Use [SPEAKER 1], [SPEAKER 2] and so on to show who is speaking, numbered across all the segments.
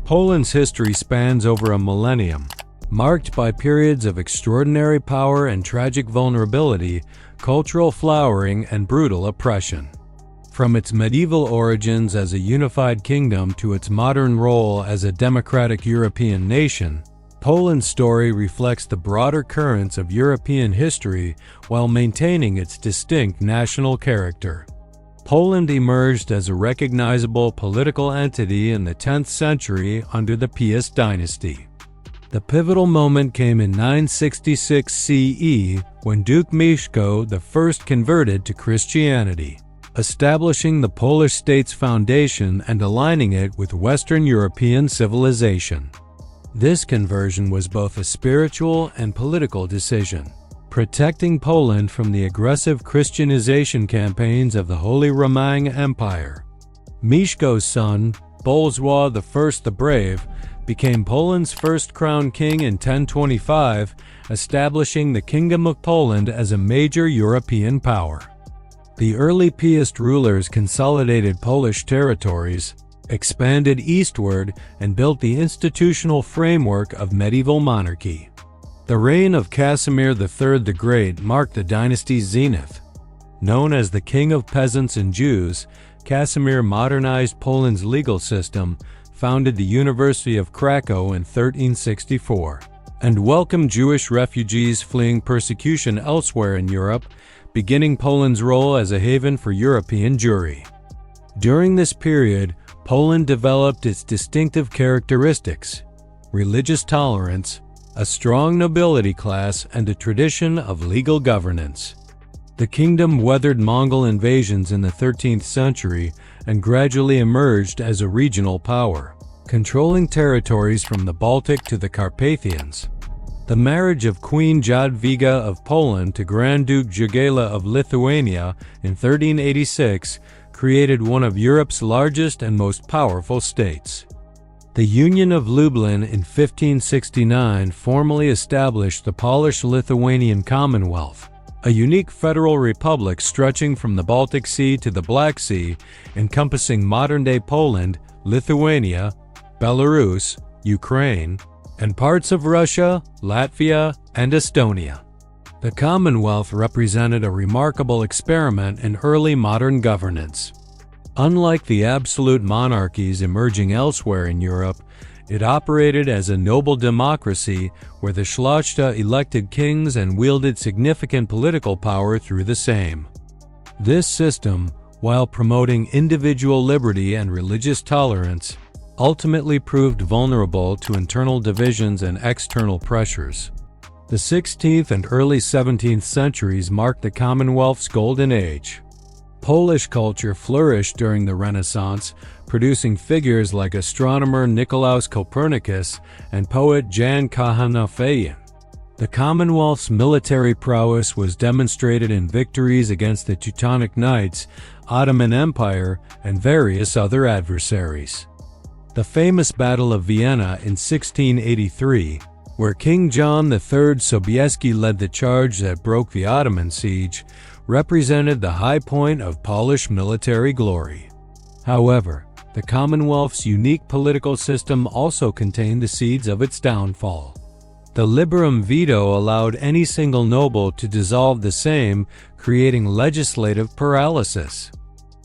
[SPEAKER 1] Poland's history spans over a millennium, marked by periods of extraordinary power and tragic vulnerability, cultural flowering, and brutal oppression. From its medieval origins as a unified kingdom to its modern role as a democratic European nation, Poland's story reflects the broader currents of European history while maintaining its distinct national character. Poland emerged as a recognizable political entity in the 10th century under the Piast dynasty. The pivotal moment came in 966 CE when Duke Mieszko I converted to Christianity, establishing the Polish state's foundation and aligning it with Western European civilization. This conversion was both a spiritual and political decision, protecting Poland from the aggressive Christianization campaigns of the Holy Roman Empire. Mieszko's son, Bolesław I the Brave, became Poland's first crowned king in 1025, establishing the Kingdom of Poland as a major European power. The early Piast rulers consolidated Polish territories, expanded eastward, and built the institutional framework of medieval monarchy. The reign of Casimir III the Great marked the dynasty's zenith. Known as the King of Peasants and Jews, Casimir modernized Poland's legal system, founded the University of Krakow in 1364, and welcomed Jewish refugees fleeing persecution elsewhere in Europe, beginning Poland's role as a haven for European Jewry. During this period, Poland developed its distinctive characteristics: religious tolerance, a strong nobility class, and a tradition of legal governance. The kingdom weathered Mongol invasions in the 13th century and gradually emerged as a regional power, controlling territories from the Baltic to the Carpathians. The marriage of Queen Jadwiga of Poland to Grand Duke Jagiella of Lithuania in 1386 created one of Europe's largest and most powerful states. The Union of Lublin in 1569 formally established the Polish-Lithuanian Commonwealth, a unique federal republic stretching from the Baltic Sea to the Black Sea, encompassing modern-day Poland, Lithuania, Belarus, Ukraine, and parts of Russia, Latvia, and Estonia. The Commonwealth represented a remarkable experiment in early modern governance. Unlike the absolute monarchies emerging elsewhere in Europe, it operated as a noble democracy where the Szlachta elected kings and wielded significant political power through the same. This system, while promoting individual liberty and religious tolerance, ultimately proved vulnerable to internal divisions and external pressures. The 16th and early 17th centuries marked the Commonwealth's golden age. Polish culture flourished during the Renaissance, producing figures like astronomer Nicolaus Copernicus and poet Jan Kochanowski. The Commonwealth's military prowess was demonstrated in victories against the Teutonic Knights, Ottoman Empire, and various other adversaries. The famous Battle of Vienna in 1683, where King John III Sobieski led the charge that broke the Ottoman siege, represented the high point of Polish military glory. However, the Commonwealth's unique political system also contained the seeds of its downfall. The liberum veto allowed any single noble to dissolve the Sejm, creating legislative paralysis.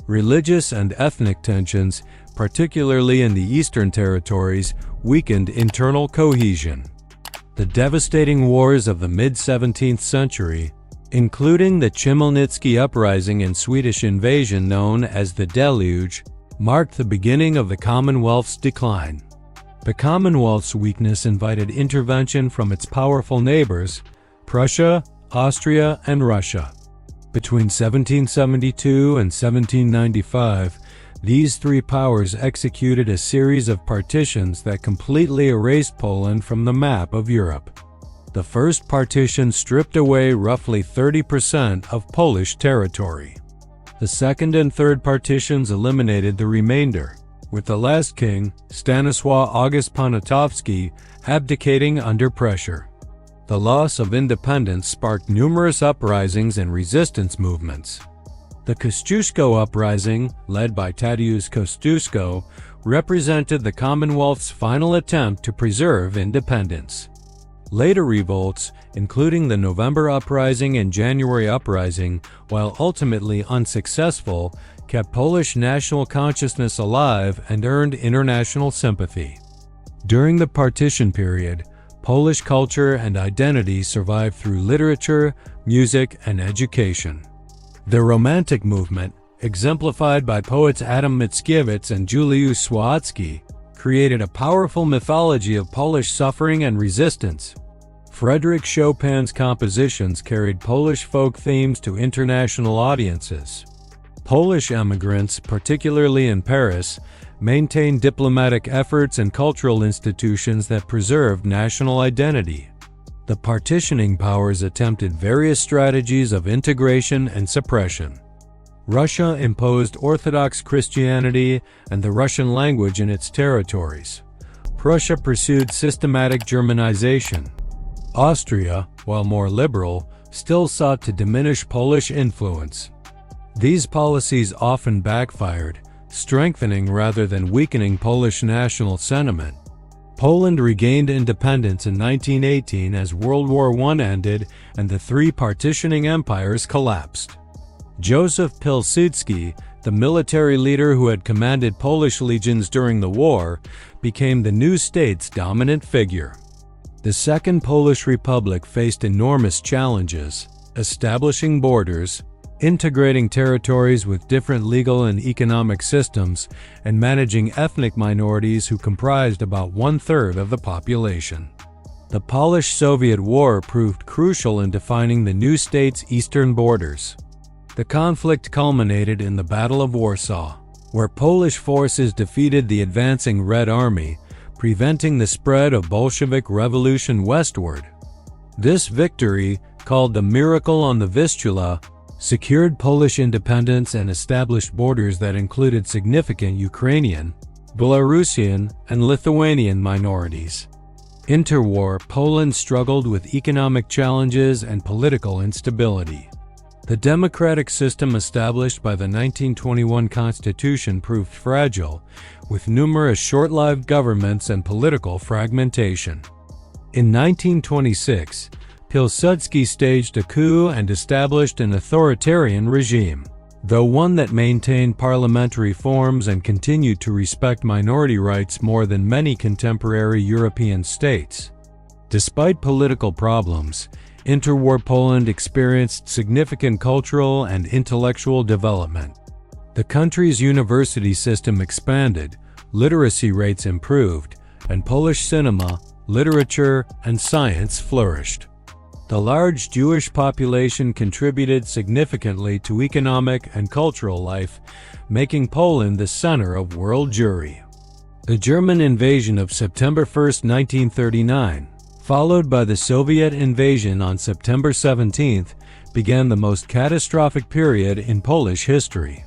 [SPEAKER 1] Religious and ethnic tensions, particularly in the eastern territories, weakened internal cohesion. The devastating wars of the mid-17th century, including the Chmielnicki uprising and Swedish invasion known as the Deluge, marked the beginning of the Commonwealth's decline. The Commonwealth's weakness invited intervention from its powerful neighbors, Prussia, Austria, and Russia. Between 1772 and 1795, these three powers executed a series of partitions that completely erased Poland from the map of Europe. The first partition stripped away roughly 30% of Polish territory. The second and third partitions eliminated the remainder, with the last king, Stanisław August Poniatowski, abdicating under pressure. The loss of independence sparked numerous uprisings and resistance movements. The Kosciuszko Uprising, led by Tadeusz Kosciuszko, represented the Commonwealth's final attempt to preserve independence. Later revolts, including the November Uprising and January Uprising, while ultimately unsuccessful, kept Polish national consciousness alive and earned international sympathy. During the partition period, Polish culture and identity survived through literature, music, and education. The Romantic movement, exemplified by poets Adam Mickiewicz and Juliusz Słowacki, created a powerful mythology of Polish suffering and resistance. Frédéric Chopin's compositions carried Polish folk themes to international audiences. Polish emigrants, particularly in Paris, maintained diplomatic efforts and cultural institutions that preserved national identity. The partitioning powers attempted various strategies of integration and suppression. Russia imposed Orthodox Christianity and the Russian language in its territories. Prussia pursued systematic Germanization. Austria, while more liberal, still sought to diminish Polish influence. These policies often backfired, strengthening rather than weakening Polish national sentiment. Poland regained independence in 1918 as World War I ended and the three partitioning empires collapsed. Józef Pilsudski, the military leader who had commanded Polish legions during the war, became the new state's dominant figure. The Second Polish Republic faced enormous challenges, establishing borders, integrating territories with different legal and economic systems, and managing ethnic minorities who comprised about one-third of the population. The Polish-Soviet War proved crucial in defining the new state's eastern borders. The conflict culminated in the Battle of Warsaw, where Polish forces defeated the advancing Red Army, preventing the spread of Bolshevik revolution westward. This victory, called the Miracle on the Vistula, secured Polish independence and established borders that included significant Ukrainian, Belarusian, and Lithuanian minorities. Interwar, Poland struggled with economic challenges and political instability. The democratic system established by the 1921 Constitution proved fragile, with numerous short-lived governments and political fragmentation. In 1926, Pilsudski staged a coup and established an authoritarian regime, though one that maintained parliamentary forms and continued to respect minority rights more than many contemporary European states. Despite political problems, interwar Poland experienced significant cultural and intellectual development. The country's university system expanded, literacy rates improved, and Polish cinema, literature, and science flourished. The large Jewish population contributed significantly to economic and cultural life, making Poland the center of world Jewry. The German invasion of September 1, 1939, followed by the Soviet invasion on September 17, began the most catastrophic period in Polish history.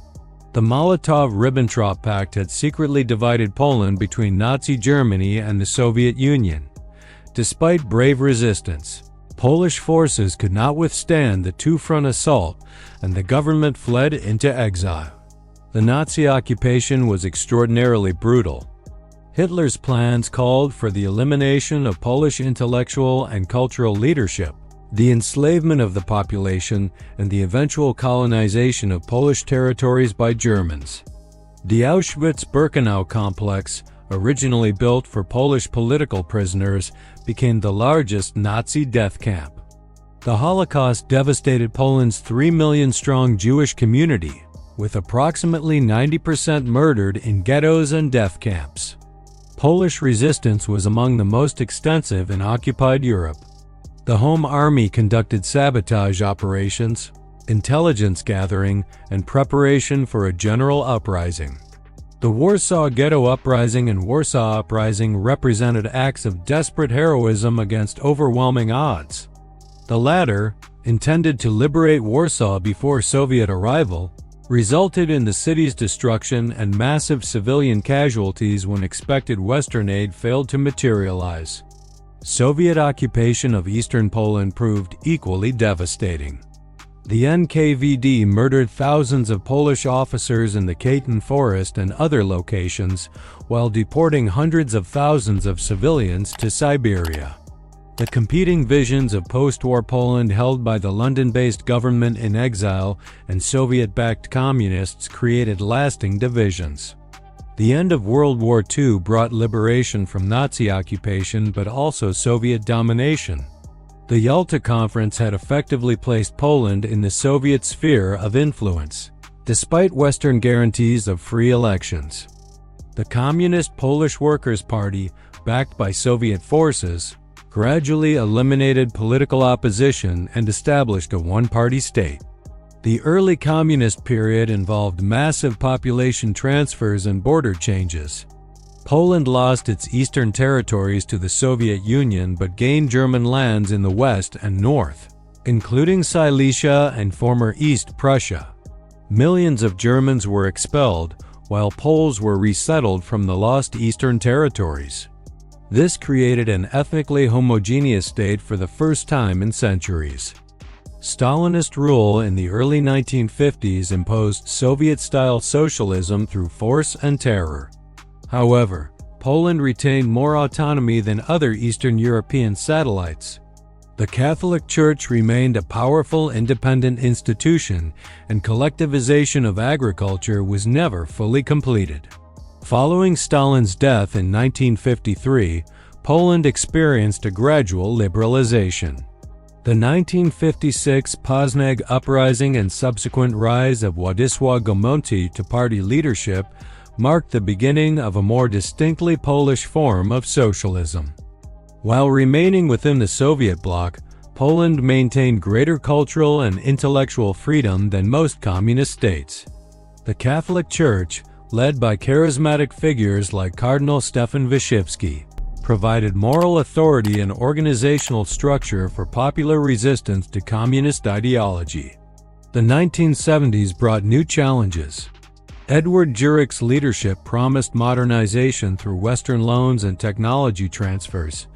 [SPEAKER 1] The Molotov-Ribbentrop Pact had secretly divided Poland between Nazi Germany and the Soviet Union. Despite brave resistance, Polish forces could not withstand the two-front assault, and the government fled into exile. The Nazi occupation was extraordinarily brutal. Hitler's plans called for the elimination of Polish intellectual and cultural leadership, the enslavement of the population, and the eventual colonization of Polish territories by Germans. The Auschwitz-Birkenau complex, originally built for Polish political prisoners, became the largest Nazi death camp. The Holocaust devastated Poland's 3 million-strong Jewish community, with approximately 90% murdered in ghettos and death camps. Polish resistance was among the most extensive in occupied Europe. The Home Army conducted sabotage operations, intelligence gathering, and preparation for a general uprising. The Warsaw Ghetto Uprising and Warsaw Uprising represented acts of desperate heroism against overwhelming odds. The latter, intended to liberate Warsaw before Soviet arrival, resulted in the city's destruction and massive civilian casualties when expected Western aid failed to materialize. Soviet occupation of eastern Poland proved equally devastating. The NKVD murdered thousands of Polish officers in the Katyn Forest and other locations, while deporting hundreds of thousands of civilians to Siberia. The competing visions of post-war Poland held by the London-based government in exile and Soviet-backed communists created lasting divisions. The end of World War II brought liberation from Nazi occupation but also Soviet domination. The Yalta Conference had effectively placed Poland in the Soviet sphere of influence, despite Western guarantees of free elections. The Communist Polish Workers' Party, backed by Soviet forces, gradually eliminated political opposition and established a one-party state. The early communist period involved massive population transfers and border changes. Poland lost its eastern territories to the Soviet Union but gained German lands in the west and north, including Silesia and former East Prussia. Millions of Germans were expelled, while Poles were resettled from the lost eastern territories. This created an ethnically homogeneous state for the first time in centuries. Stalinist rule in the early 1950s imposed Soviet-style socialism through force and terror. However, Poland retained more autonomy than other Eastern European satellites. The Catholic Church remained a powerful independent institution, and collectivization of agriculture was never fully completed. Following Stalin's death in 1953, Poland experienced a gradual liberalization. The 1956 Poznań Uprising and subsequent rise of Władysław Gomułka to party leadership marked the beginning of a more distinctly Polish form of socialism. While remaining within the Soviet bloc, Poland maintained greater cultural and intellectual freedom than most communist states. The Catholic Church, led by charismatic figures like Cardinal Stefan Wyszyński, provided moral authority and organizational structure for popular resistance to communist ideology. The 1970s brought new challenges. Edward Jurek's leadership promised modernization through Western loans and technology transfers,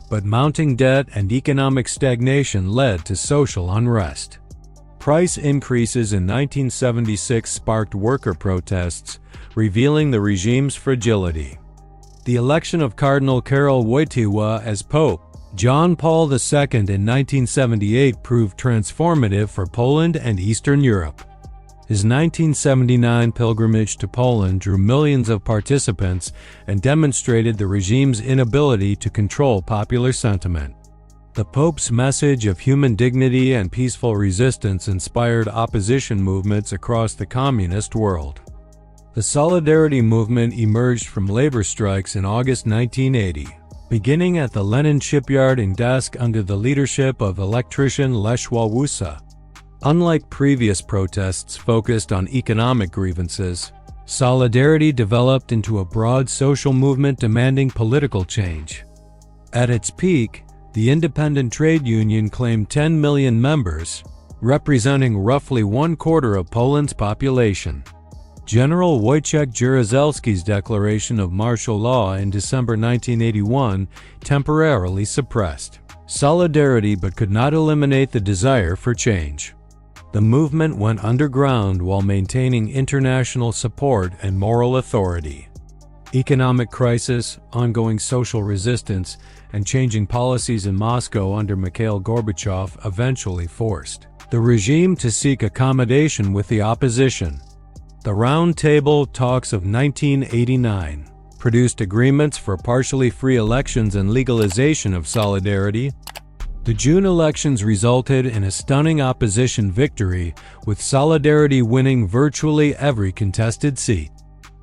[SPEAKER 1] but mounting debt and economic stagnation led to social unrest. Price increases in 1976 sparked worker protests, revealing the regime's fragility. The election of Cardinal Karol Wojtyła as Pope John Paul II in 1978 proved transformative for Poland and Eastern Europe. His 1979 pilgrimage to Poland drew millions of participants and demonstrated the regime's inability to control popular sentiment. The Pope's message of human dignity and peaceful resistance inspired opposition movements across the communist world. The Solidarity movement emerged from labor strikes in August 1980, beginning at the Lenin shipyard in Gdańsk under the leadership of electrician Lech Wałęsa. Unlike previous protests focused on economic grievances, Solidarity developed into a broad social movement demanding political change. At its peak, the independent trade union claimed 10 million members, representing roughly one-quarter of Poland's population. General Wojciech Jaruzelski's declaration of martial law in December 1981 temporarily suppressed Solidarity but could not eliminate the desire for change. The movement went underground while maintaining international support and moral authority. Economic crisis, ongoing social resistance, and changing policies in Moscow under Mikhail Gorbachev eventually forced the regime to seek accommodation with the opposition. The Round Table Talks of 1989 produced agreements for partially free elections and legalization of Solidarity. The June elections resulted in a stunning opposition victory, with Solidarity winning virtually every contested seat.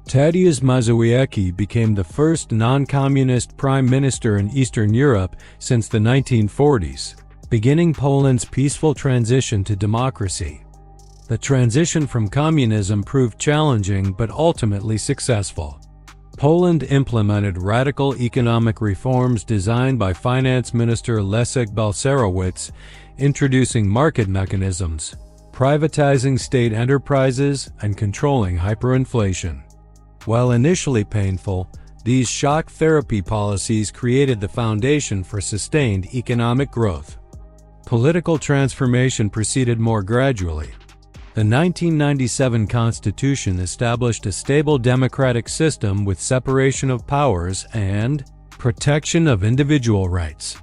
[SPEAKER 1] Tadeusz Mazowiecki became the first non-communist prime minister in Eastern Europe since the 1940s, beginning Poland's peaceful transition to democracy. The transition from communism proved challenging but ultimately successful. Poland implemented radical economic reforms designed by Finance Minister Leszek Balcerowicz, introducing market mechanisms, privatizing state enterprises, and controlling hyperinflation. While initially painful, these shock therapy policies created the foundation for sustained economic growth. Political transformation proceeded more gradually. The 1997 Constitution established a stable democratic system with separation of powers and protection of individual rights.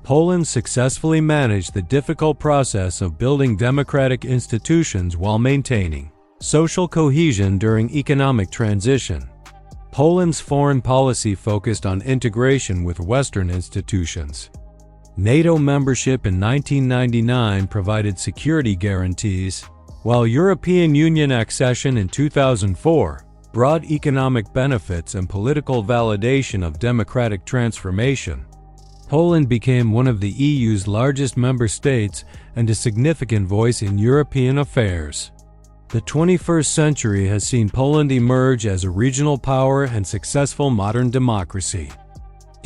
[SPEAKER 1] Poland successfully managed the difficult process of building democratic institutions while maintaining social cohesion during economic transition. Poland's foreign policy focused on integration with Western institutions. NATO membership in 1999 provided security guarantees, while European Union accession in 2004 brought economic benefits and political validation of democratic transformation. Poland became one of the EU's largest member states and a significant voice in European affairs. The 21st century has seen Poland emerge as a regional power and successful modern democracy.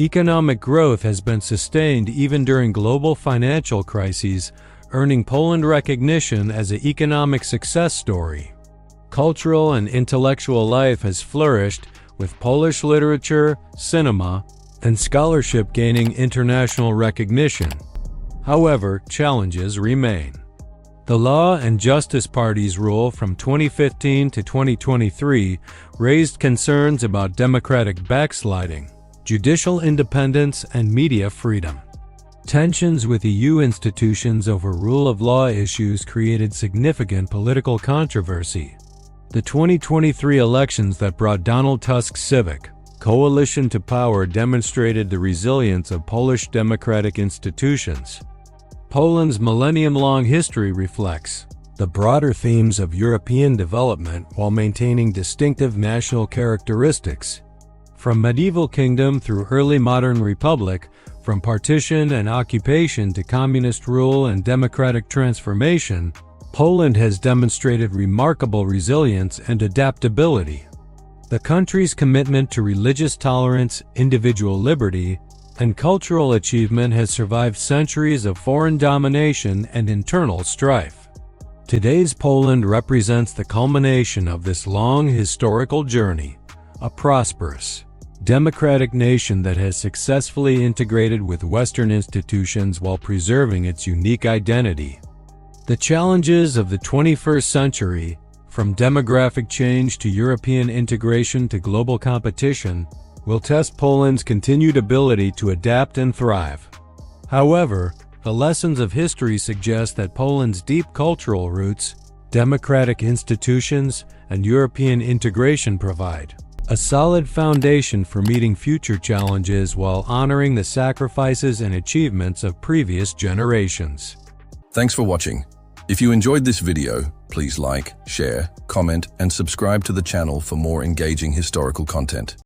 [SPEAKER 1] Economic growth has been sustained even during global financial crises, earning Poland recognition as an economic success story. Cultural and intellectual life has flourished, with Polish literature, cinema, and scholarship gaining international recognition. However, challenges remain. The Law and Justice Party's rule from 2015 to 2023 raised concerns about democratic backsliding, judicial independence, and media freedom. Tensions with EU institutions over rule of law issues created significant political controversy. The 2023 elections that brought Donald Tusk's civic coalition to power demonstrated the resilience of Polish democratic institutions. Poland's millennium-long history reflects the broader themes of European development while maintaining distinctive national characteristics. From medieval kingdom through early modern republic, from partition and occupation to communist rule and democratic transformation, Poland has demonstrated remarkable resilience and adaptability. The country's commitment to religious tolerance, individual liberty, and cultural achievement has survived centuries of foreign domination and internal strife. Today's Poland represents the culmination of this long historical journey, a prosperous, democratic nation that has successfully integrated with Western institutions while preserving its unique identity. The challenges of the 21st century, from demographic change to European integration to global competition, will test Poland's continued ability to adapt and thrive. However, the lessons of history suggest that Poland's deep cultural roots, democratic institutions, and European integration provide a solid foundation for meeting future challenges while honoring the sacrifices and achievements of previous generations.
[SPEAKER 2] Thanks for watching. If you enjoyed this video, please like, share, comment, and subscribe to the channel for more engaging historical content.